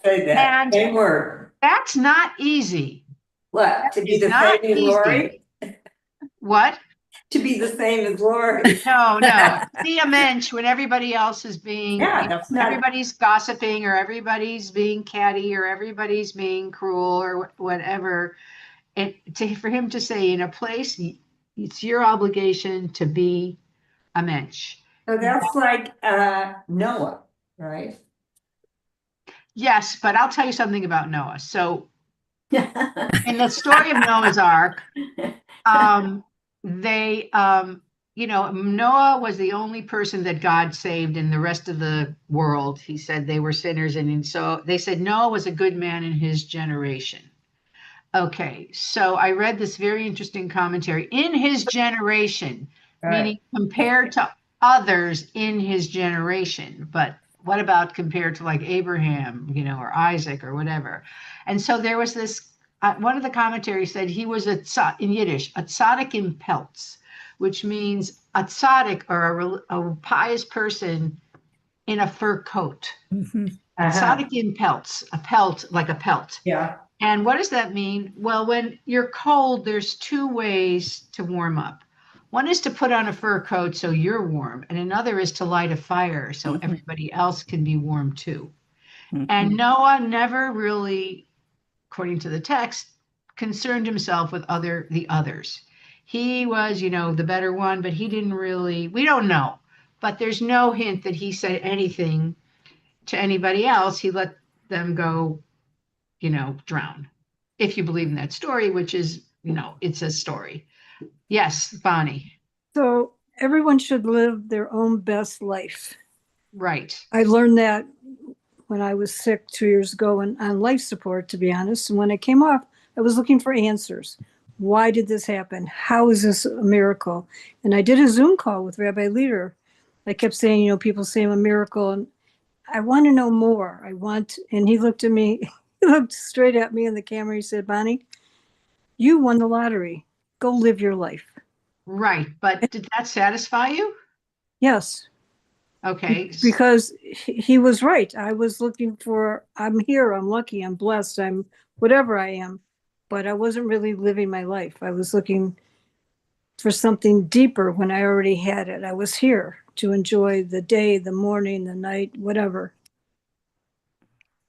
Say that, And same word. that's not easy. What, to be It's the not same as easy. Lori? What? To be the same as Lori? No. Be a mensch when everybody else is being, Yeah, that's not, everybody's gossiping or everybody's being catty or everybody's being cruel or whatever. And for him to say in a place, it's your obligation to be a mensch. so that's like Noah, right? Yes, but I'll tell you something about Noah. So in the story of Noah's Ark, they, Noah was the only person that God saved in the rest of the world. He said they were sinners. And so they said Noah was a good man in his generation. Okay, so I read this very interesting commentary. In his generation, meaning compared to others in his generation. But what about compared to like Abraham, or Isaac or whatever? And so there was this, one of the commentaries said he was in Yiddish, a tzaddik in pelts, which means a tzaddik or a pious person in a fur coat. Mhm. A tzaddik in pelts, a pelt, like a pelt. Yeah. And what does that mean? Well, when you're cold, there's two ways to warm up. One is to put on a fur coat so you're warm, and another is to light a fire so Mhm. everybody else can be warm too. Mhm. And Noah never really, according to the text, concerned himself with the others. He was, the better one, but he didn't really, we don't know. But there's no hint that he said anything to anybody else. He let them go drown. If you believe in that story, which is, it's a story. Yes, Bonnie. So everyone should live their own best life. Right. I learned that when I was sick 2 years ago and on life support, to be honest. And when I came off, I was looking for answers. Why did this happen? How is this a miracle? And I did a Zoom call with Rabbi Leader. I kept saying, people say I'm a miracle, and I want to know more. And he looked at me, he looked straight at me in the camera. He said, Bonnie, you won the lottery. Go live your life. Right. But did that satisfy you? Yes. Okay. Because he was right. I was looking I'm here, I'm lucky, I'm blessed, I'm whatever I am, but I wasn't really living my life. I was looking for something deeper when I already had it. I was here to enjoy the day, the morning, the night, whatever.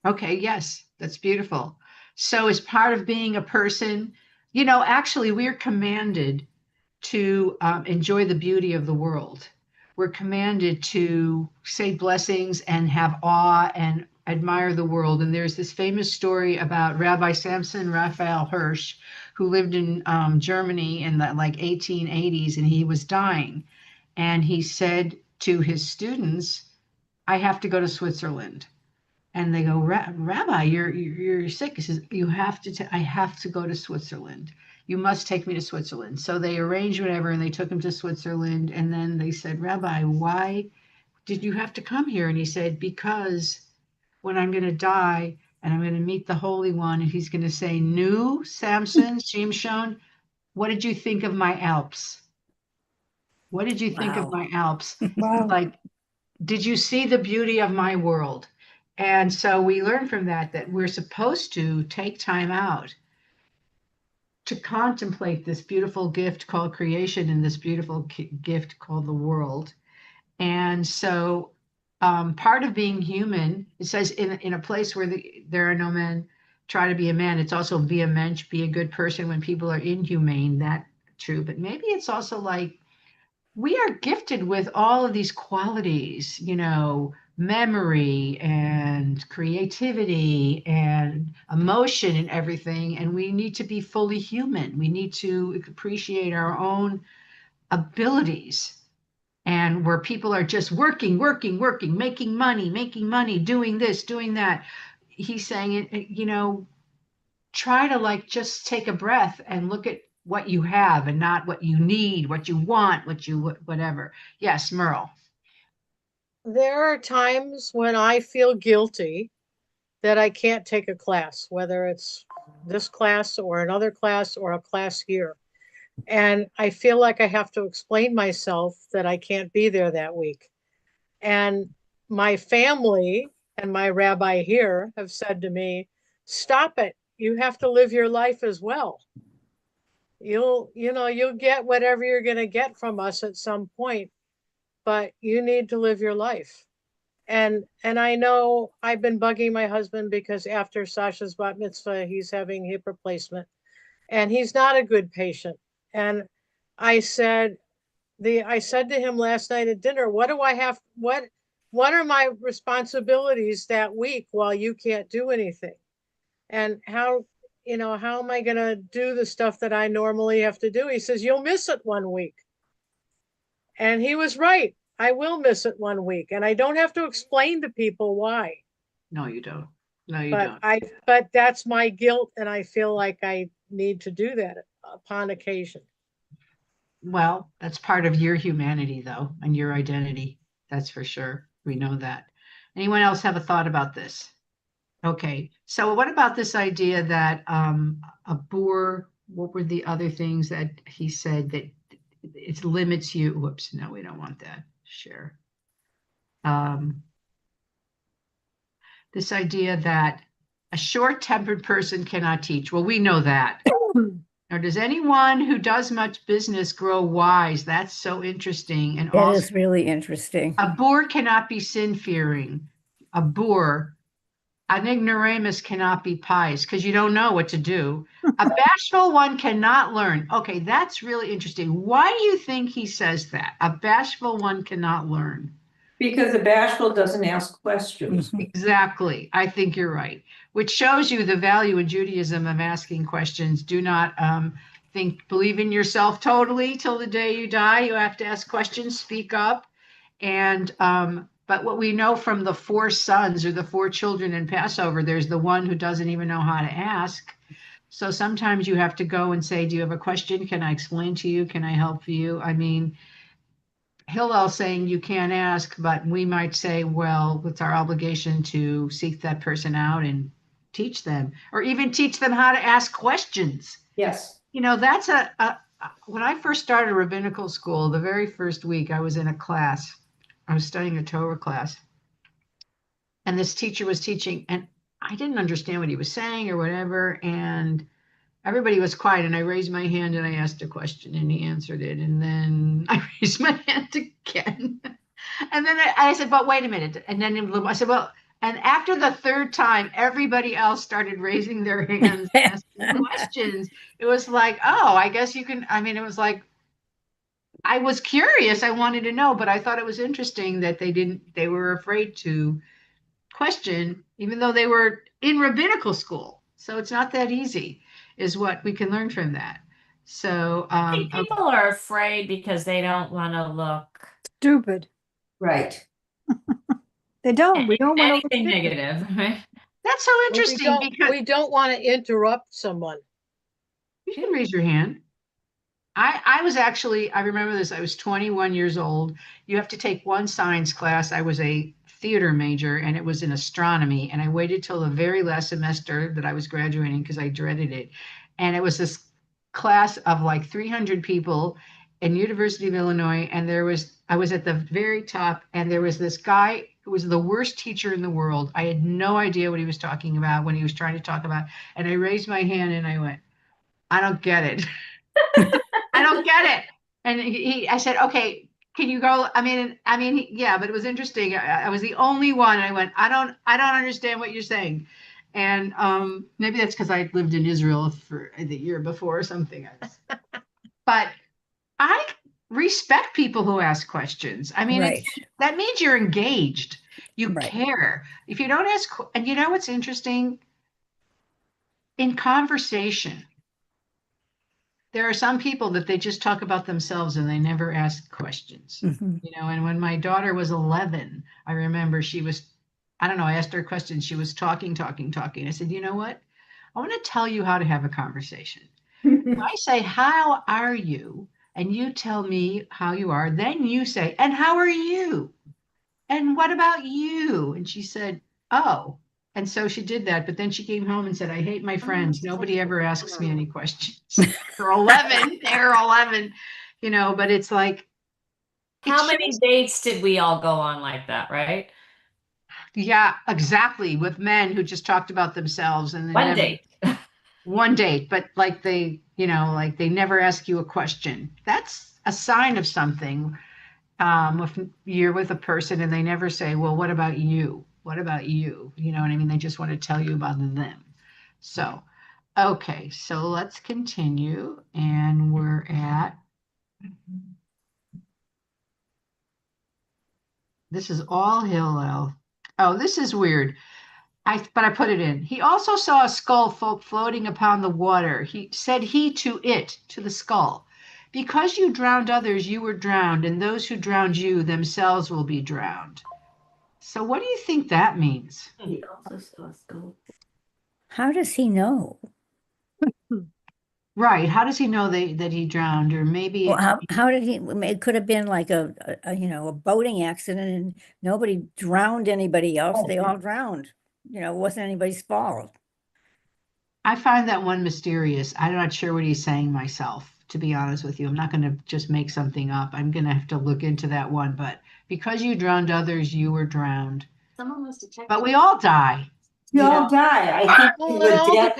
Okay. Yes. That's beautiful. So as part of being a person, actually we're commanded to enjoy the beauty of the world. We're commanded to say blessings and have awe and admire the world. And there's this famous story about Rabbi Samson Raphael Hirsch, who lived in Germany in the 1880s, and he was dying. And he said to his students, I have to go to Switzerland. And they go, Rabbi, you're sick. He says, I have to go to Switzerland. You must take me to Switzerland. So they arranged whatever, and they took him to Switzerland. And then they said, Rabbi, why did you have to come here? And he said, because when I'm going to die and I'm going to meet the Holy One, and he's going to say, Nu, Samson, Shimshon, what did you think of my Alps? What did you think of Wow. my Alps? Wow. Did you see the beauty of my world? And so we learn from that we're supposed to take time out to contemplate this beautiful gift called creation and this beautiful gift called the world. And so part of being human, it says in a place where there are no men, try to be a man. It's also be a mensch, be a good person when people are inhumane. That's true. But maybe it's also like we are gifted with all of these qualities, memory and creativity and emotion and everything. And we need to be fully human. We need to appreciate our own abilities. And where people are just working, making money, doing this, doing that. He's saying, try to just take a breath and look at what you have and not what you need, what you want, whatever. Yes, Merle. there are times when I feel guilty that I can't take a class, whether it's this class or another class or a class here. And I feel like I have to explain myself that I can't be there that week. And my family and my rabbi here have said to me, stop it. You have to live your life as well. You'll get whatever you're going to get from us at some point, but you need to live your life. And I know I've been bugging my husband because after Sasha's bat mitzvah, he's having hip replacement and he's not a good patient. And I said, I said to him last night at dinner, what are my responsibilities that week while you can't do anything? And how am I going to do the stuff that I normally have to do? He says, you'll miss it one week. And he was right. I will miss it one week. And I don't have to explain to people why. No, you don't. No, you But don't. but that's my guilt. And I feel like I need to do that upon occasion. Well, that's part of your humanity, though, and your identity. That's for sure. We know that. Anyone else have a thought about this? Okay, so what about this idea that a boor, what were the other things that he said that it limits you? Whoops, no, we don't want that. Share. This idea that a short-tempered person cannot teach. Well, we know that. Or does anyone who does much business grow wise? That's so interesting. And That also, is really interesting. a boor cannot be sin-fearing. A boor, an ignoramus cannot be pious because you don't know what to do. A bashful one cannot learn. Okay, that's really interesting. Why do you think he says that? A bashful one cannot learn. Because a bashful doesn't ask questions. Exactly. I think you're right. Which shows you the value in Judaism of asking questions. Do not believe in yourself totally till the day you die. You have to ask questions, speak up. And but what we know from the 4 sons or the 4 children in Passover, there's the one who doesn't even know how to ask. So sometimes you have to go and say, do you have a question? Can I explain to you? Can I help you? I mean, Hillel saying you can't ask, but we might say, well, it's our obligation to seek that person out and teach them, or even teach them how to ask questions. Yes. That's when I first started rabbinical school, the very first week I was in a class, I was studying a Torah class, and this teacher was teaching, and I didn't understand what he was saying or whatever, and everybody was quiet, and I raised my hand and I asked a question and he answered it. And then I raised my hand again. And then I said, but wait a minute. And then I said, well, and after the 3rd time, everybody else started raising their hands and asking questions. It was like, oh, I guess you can. I mean, it was like, I was curious. I wanted to know, but I thought it was interesting that they were afraid to question, even though they were in rabbinical school. So it's not that easy, is what we can learn from that. So I think people are afraid because they don't want to look Stupid. Right. They don't. We don't want to. anything negative. Right? that's so interesting because we don't want to interrupt someone. you can raise your hand. I was actually, I remember this, I was 21 years old. You have to take one science class. I was a theater major and it was in astronomy. And I waited till the very last semester that I was graduating because I dreaded it. And it was this class of like 300 people in University of Illinois. And I was at the very top and there was this guy who was the worst teacher in the world. I had no idea what he was talking about when he was trying to talk about. And I raised my hand and I went, I don't get it. I don't get it. And I said, okay, can you go? I mean, yeah, but it was interesting. I was the only one. I went, I don't understand what you're saying. And maybe that's because I lived in Israel for the year before or something. But I respect people who ask questions. I mean, Right. that means you're engaged. You Right. care. If you don't ask, and you know what's interesting? In conversation, there are some people that they just talk about themselves and they never ask questions. Mhm. And when my daughter was 11, I remember I don't know, I asked her a question. She was talking. I said, you know what? I want to tell you how to have a conversation. I say, how are you? And you tell me how you are. Then you say, and how are you? and what about you? And she said, oh. And so she did that, but then she came home and said, I hate my friends. Nobody ever asks me any questions. They're 11, they're 11, but it's like, How it's many just, dates did we all go on like that, right? yeah, exactly. With men who just talked about themselves and they One never, date. one date, but like like they never ask you a question. That's a sign of something. If you're with a person and they never say, well, what about you? What about you? You know what I mean? They just want to tell you about them. So, okay, so let's continue. And we're at, this is all Hillel. Oh, this is weird. But I put it in. He also saw a skull floating upon the water. He said to the skull, because you drowned others, you were drowned, and those who drowned you themselves will be drowned. So what do you think that means? He also saw us go. How does he know? Right. How does he know that he drowned? Or maybe Well, it could be, how did he, it could have been like a boating accident and nobody drowned anybody else. They all drowned. It wasn't anybody's fault. I find that one mysterious. I'm not sure what he's saying myself, to be honest with you. I'm not going to just make something up. I'm going to have to look into that one. But because you drowned others, you were drowned. Someone must have checked. But we all die. You all die. I think Well, the death,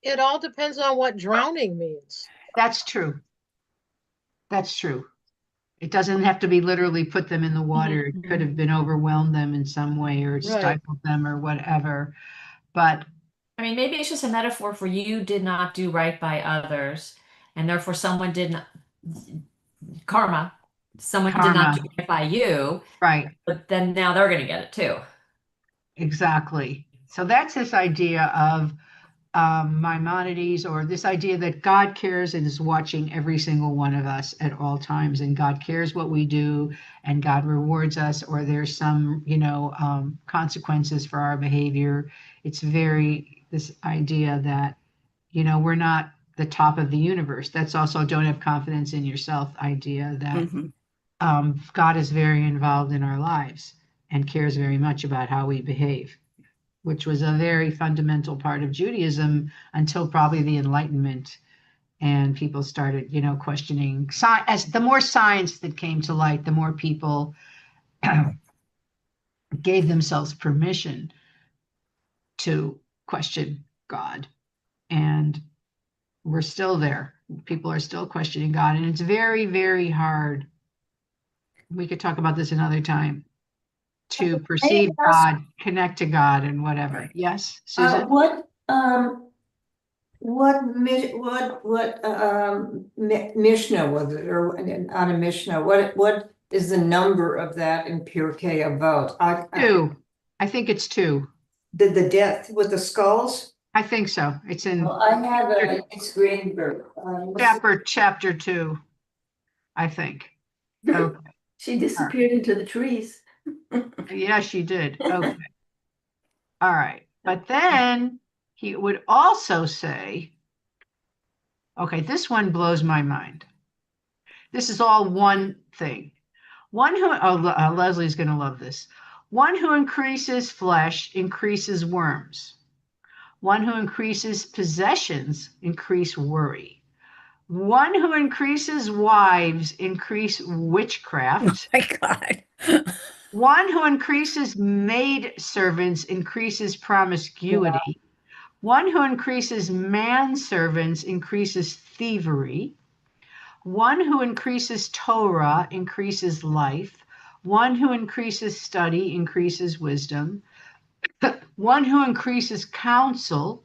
it all depends on what drowning means. That's true. That's true. It doesn't have to be literally put them in the water. It could have been overwhelmed them in some way or Right. stifled them or whatever. But I mean, maybe it's just a metaphor for you did not do right by others, and therefore someone did not karma. Someone did not do karma, right by you, right, but then now they're going to get it too. exactly. So that's this idea of Maimonides, or this idea that God cares and is watching every single one of us at all times, and God cares what we do, and God rewards us, or there's some, consequences for our behavior. It's this idea that, we're not the top of the universe. That's also don't have confidence in yourself idea that God is very involved in our lives and cares very much about how we behave, which was a very fundamental part of Judaism until probably the Enlightenment. And people started, questioning as the more science that came to light, the more people gave themselves permission to question God. And we're still there. People are still questioning God. And it's very, very hard. We could talk about this another time, to perceive God, connect to God, and whatever. Right. Yes, Susan? Mishnah was it, or not a Mishnah? What is the number of that in Pirkei Avot? Two. I think it's two. The death with the skulls? I think so. It's in Well, I have it's Greenberg. chapter 2, I think. Okay. She disappeared into the trees. Yeah, she did. Okay. All right. But then he would also say, okay, this one blows my mind. This is all one thing. Leslie's going to love this. One who increases flesh increases worms. One who increases possessions increase worry. One who increases wives increase witchcraft. My God. One who increases maid servants increases promiscuity. One who increases manservants increases thievery. One who increases Torah increases life. One who increases study increases wisdom. One who increases counsel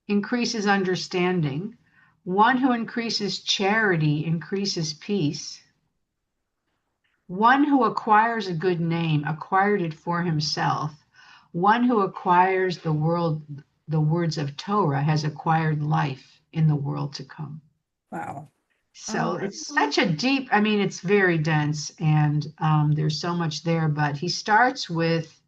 increases understanding. One who increases charity increases peace. One who acquires a good name acquired it for himself. One who acquires the words of Torah has acquired life in the world to come. Wow. So it's such a deep, it's very dense, and there's so much there, but he starts with,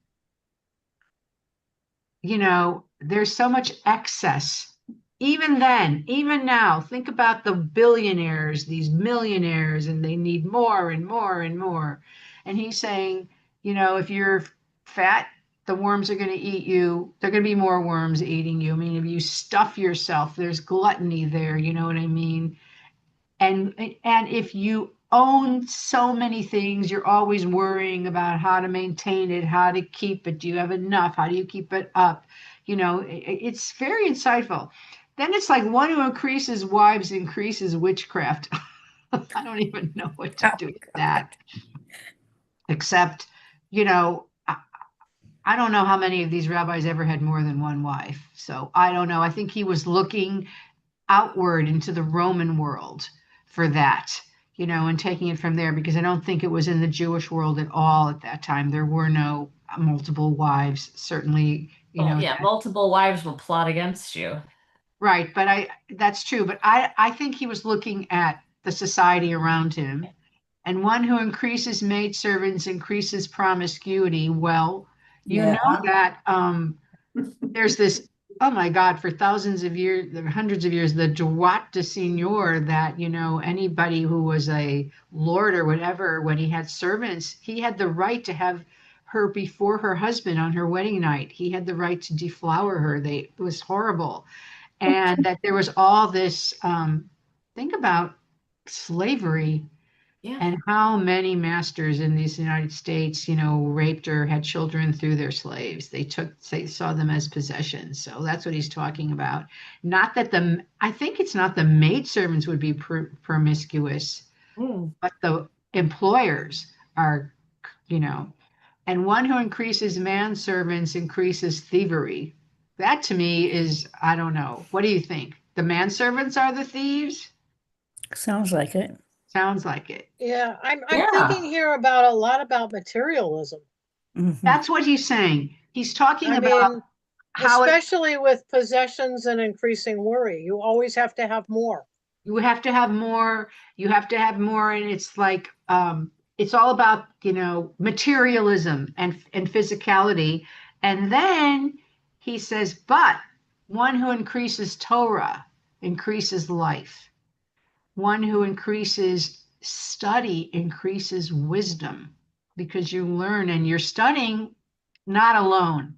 there's so much excess. Even then, even now, think about the billionaires, these millionaires, and they need more and more and more. And he's saying, if you're fat, the worms are going to eat you. There are going to be more worms eating you. I mean, if you stuff yourself, there's gluttony there, you know what I mean? And if you own so many things, you're always worrying about how to maintain it, how to keep it. Do you have enough? How do you keep it up? It's very insightful. Then it's like one who increases wives increases witchcraft. I don't even know what to do with that. Except, I don't know how many of these rabbis ever had more than one wife. So I don't know. I think he was looking outward into the Roman world for that, and taking it from there, because I don't think it was in the Jewish world at all at that time. There were no multiple wives, certainly, Well, yeah, multiple wives will plot against you. Right, but that's true. But I think he was looking at the society around him, and one who increases maidservants increases promiscuity. Well, Yeah. that there's this, oh my God, for thousands of years, hundreds of years, the droit de seigneur, that, anybody who was a lord or whatever, when he had servants, he had the right to have her before her husband on her wedding night. He had the right to deflower her. It was horrible. And that there was all this, think about slavery. Yeah. And how many masters in these United States, raped or had children through their slaves. They saw them as possessions. So that's what he's talking about. Not that I think it's not the maidservants would be promiscuous, but the employers are, and one who increases manservants increases thievery. That to me is, I don't know. What do you think? The manservants are the thieves? Sounds like it. Sounds like it. Yeah, I'm Yeah. thinking here about a lot about materialism. Mhm. That's what he's saying. He's talking I about mean, how especially with possessions and increasing worry, you always have to have more. you have to have more, and it's like it's all about, materialism and physicality. And then he says, but one who increases Torah increases life. One who increases study increases wisdom, because you learn and you're studying not alone.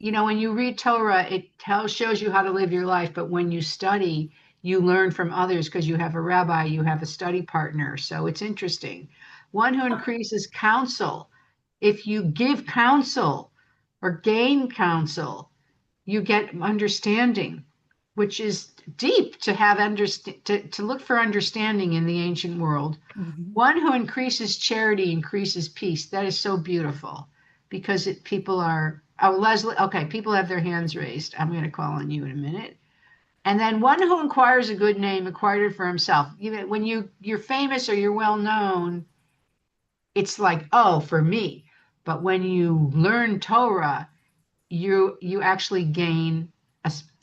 When you read Torah, it shows you how to live your life. But when you study, you learn from others, because you have a rabbi, you have a study partner. So it's interesting. One who increases counsel. If you give counsel or gain counsel, you get understanding, which is deep to have to look for understanding in the ancient world. Mhm. One who increases charity increases peace. That is so beautiful, because people are, oh, Leslie, okay, people have their hands raised. I'm going to call on you in a minute. And then one who acquires a good name acquired it for himself. When you're famous or you're well known, it's like, oh, for me. But when you learn Torah, you actually gain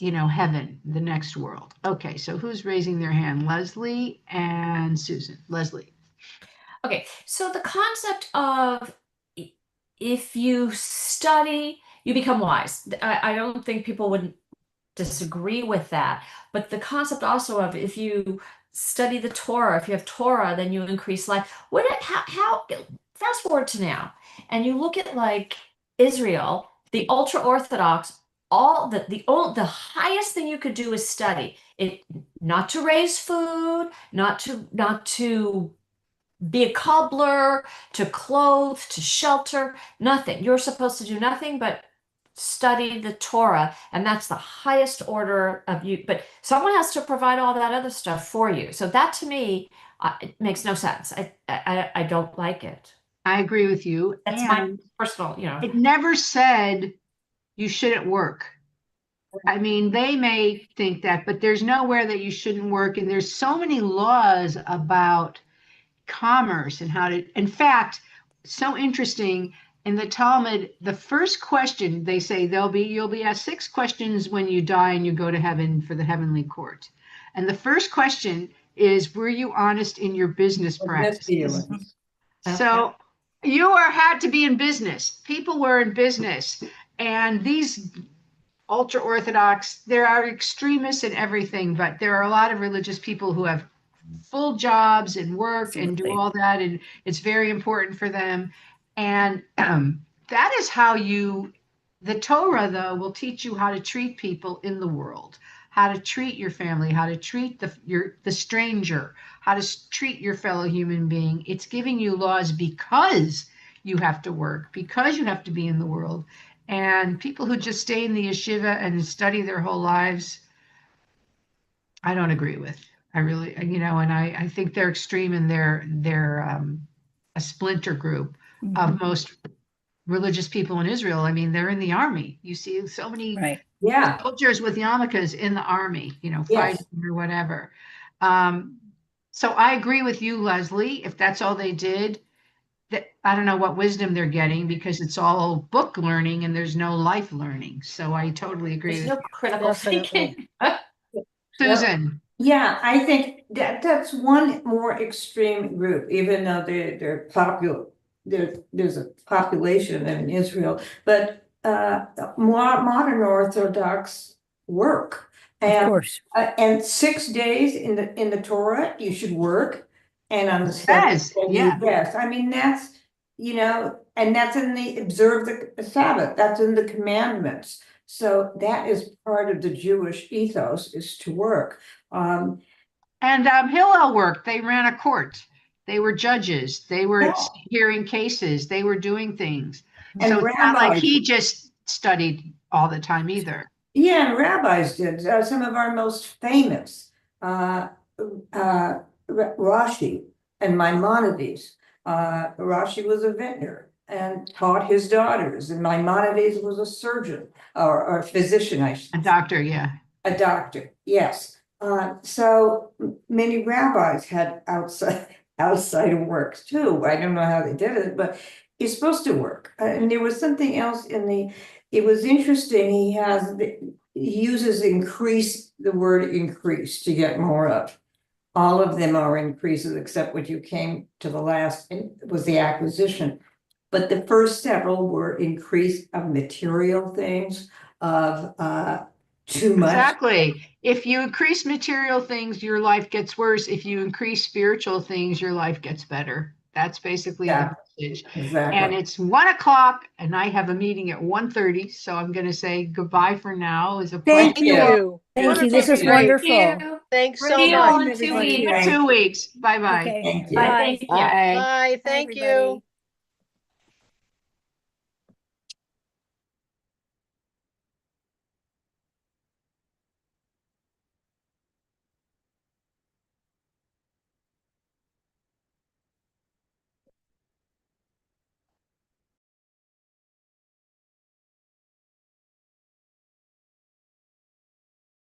heaven, the next world. Okay, so who's raising their hand? Leslie and Susan. Leslie. Okay, so the concept of if you study, you become wise. I don't think people would disagree with that. But the concept also of if you study the Torah, if you have Torah, then you increase life. How fast forward to now, and you look at like Israel, the ultra Orthodox, all the highest thing you could do is study it, not to raise food, not to be a cobbler, to clothe, to shelter, nothing. You're supposed to do nothing but study the Torah, and that's the highest order of you. But someone has to provide all that other stuff for you. So that to me, it makes no sense. I don't like it. I agree with you. That's and my personal, It never said you shouldn't work. I mean, they may think that, but there's nowhere that you shouldn't work. And there's so many laws about commerce and how to, in fact, so interesting. In the Talmud, the first question they say you'll be asked 6 questions when you die and you go to heaven for the heavenly court. And the first question is, were you honest in your business practices? So you had to be in business. People were in business, and these ultra Orthodox, there are extremists in everything, but there are a lot of religious people who have full jobs and work and do Absolutely. all that, and it's very important for them. And that is how the Torah, though, will teach you how to treat people in the world, how to treat your family, how to treat the stranger, how to treat your fellow human being. It's giving you laws because you have to work, because you have to be in the world. And people who just stay in the yeshiva and study their whole lives, I don't agree with. I really, and I think they're extreme and they're a splinter group of most religious people in Israel. I mean, they're in the army. You see so many Right. Yeah, soldiers with yarmulkes in the army, yes. fighting or whatever. So I agree with you, Leslie. If that's all they did, that I don't know what wisdom they're getting because it's all book learning and there's no life learning. So I totally agree There's with no critical Definitely. thinking. Susan. Yeah, I think that's one more extreme group, even though they're popular. There's a population of them in Israel, but more modern Orthodox work. Of And course. and 6 days in the Torah, you should work. And on the seventh day, you Yeah. rest. I mean, that's, and that's in the observe the Sabbath, that's in the commandments. So that is part of the Jewish ethos, is to work. And Hillel worked. They ran a court. They were judges. They were Yeah. hearing cases. They were doing things. And So it's not like rabbis. he just studied all the time either. Yeah, and rabbis did. Some of our most famous, Rashi and Maimonides. Rashi was a vintner and taught his daughters, and Maimonides was a surgeon or a physician, I should A say. doctor, yeah. A doctor, yes. So many rabbis had outside of work too. I don't know how they did it, but you're supposed to work. And there was something else it was interesting. He uses increase, the word increase, to get more of. All of them are increases except what you came to the last, was the acquisition. But the first several were increase of material things, of too much. Exactly. If you increase material things, your life gets worse. If you increase spiritual things, your life gets better. That's basically Yeah, the message. exactly. And it's 1:00 and I have a meeting at 1:30. So I'm going to say goodbye for now. It was a pleasure. Thank you. Thank you. This was Great. wonderful. Thank you. Thanks so See you all much. in 2 everybody. weeks. 2 weeks. Bye-bye. Okay. Thank you. Bye. Bye. Thank you. Bye. Bye, Bye, thank you. everybody.